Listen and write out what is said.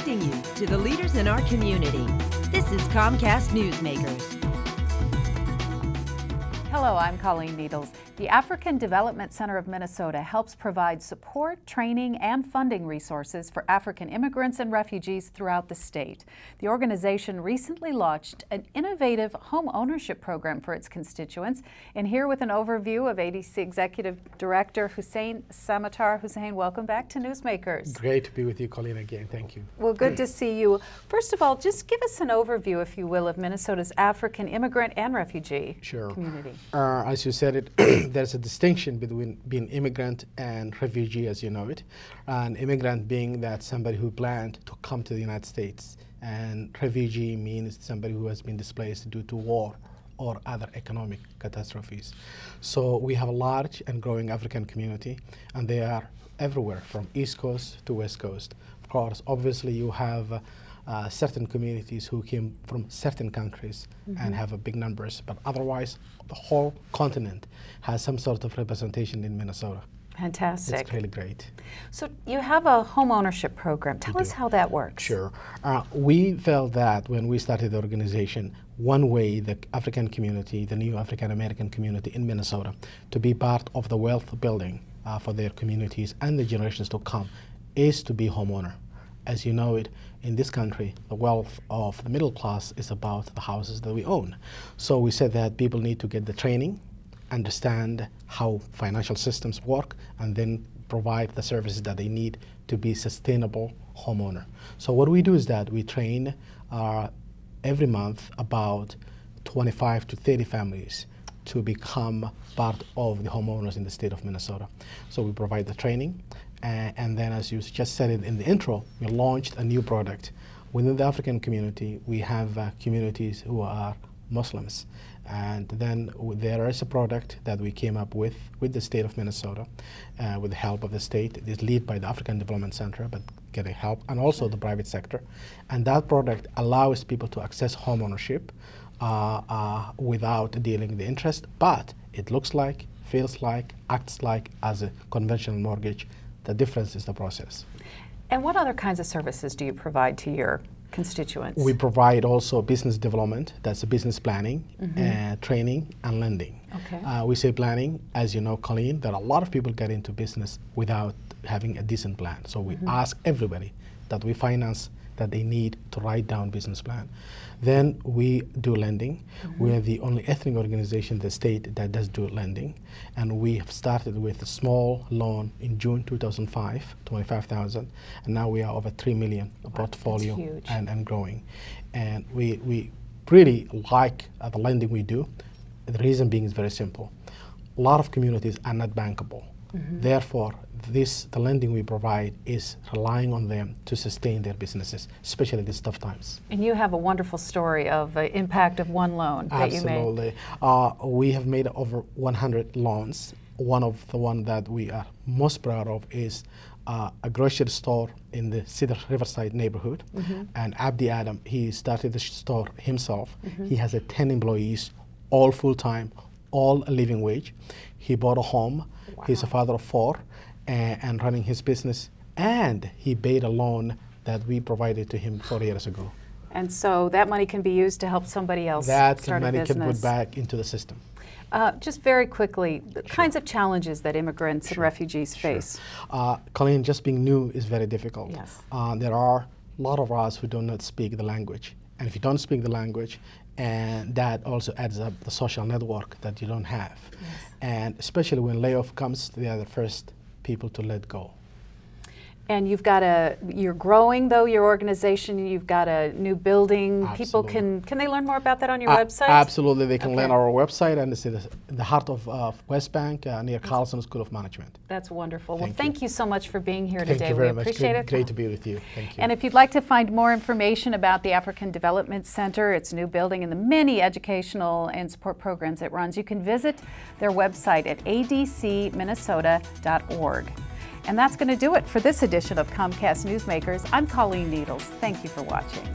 Connecting you to the leaders in our community. This is Comcast Newsmakers. Hello, I'm Colleen Needles. The African Development Center of Minnesota helps provide support, training, and funding resources for African immigrants and refugees throughout the state. The organization recently launched an innovative home ownership program for its constituents. And here with an overview of ADC Executive Director Hussein Samatar. Hussein, welcome back to Newsmakers. Great to be with you, Colleen, again. Thank you. Well, good to see you. First of all, just give us an overview, if you will, of Minnesota's African immigrant and refugee community. As you said it, there's a distinction between being immigrant and refugee, as you know it. An immigrant being that somebody who planned to come to the United States, and refugee means somebody who has been displaced due to war or other economic catastrophes. So we have a large and growing African community, and they are everywhere from East Coast to West Coast. Of course, obviously you have certain communities who came from certain countries and have a big numbers, but otherwise the whole continent has some sort of representation in Minnesota. Fantastic. It's really great. So you have a home ownership program. Tell us how that works. Sure. We felt that when we started the organization, one way the African community, the new African American community in Minnesota, to be part of the wealth building for their communities and the generations to come is to be homeowner. As you know it, in this country, the wealth of the middle class is about the houses that we own. So we said that people need to get the training, understand how financial systems work, and then provide the services that they need to be sustainable homeowner. So what we do is that we train every month about 25 to 30 families to become part of the homeowners in the state of Minnesota. So we provide the training, and then, as you just said it in the intro, we launched a new product. Within the African community, we have communities who are Muslims. And then there is a product that we came up with the state of Minnesota, with the help of the state. It is led by the African Development Center, but getting help, and also the private sector. And that product allows people to access home ownership without dealing the interest, but it looks like, feels like, acts like as a conventional mortgage. The difference is the process. And what other kinds of services do you provide to your constituents? We provide also business development, that's business planning, training, and lending. Okay. We say planning, as you know, Colleen, that a lot of people get into business without having a decent plan. So we ask everybody that we finance that they need to write down business plan. Then we do lending. We are the only ethnic organization in the state that does do lending. And we have started with a small loan in June 2005, 25,000. And now we are over 3 million portfolio and growing. And we really like the lending we do. The reason being is very simple. A lot of communities are not bankable. Therefore, the lending we provide is relying on them to sustain their businesses, especially these tough times. And you have a wonderful story of the impact of one loan that you made. Absolutely. We have made over 100 loans. One of the one that we are most proud of is a grocery store in the Cedar Riverside neighborhood. And Abdi Adam, he started the store himself. He has 10 employees, all full-time, all a living wage. He bought a home. He's a father of 4 and running his business. And he paid a loan that we provided to him 4 years ago. And so that money can be used to help somebody else start a business. That money can put back into the system. Just very quickly, the kinds of challenges that immigrants and refugees face. Colleen, just being new is very difficult. Yes. There are a lot of us who do not speak the language. And if you don't speak the language, and that also adds up the social network that you don't have. Yes. And especially when layoff comes, they are the first people to let go. And you've got you're growing though, your organization, you've got a new building. Absolutely. People can they learn more about that on your website? Absolutely, they can learn our website, and it's in the heart of West Bank near Carlson School of Management. That's wonderful. Well, thank you so much for being here today. Thank you very we much. appreciate it. Great to be with you. Thank you. And if you'd like to find more information about the African Development Center, its new building, and the many educational and support programs it runs, you can visit their website at adcminnesota.org. And that's going to do it for this edition of Comcast Newsmakers. I'm Colleen Needles. Thank you for watching.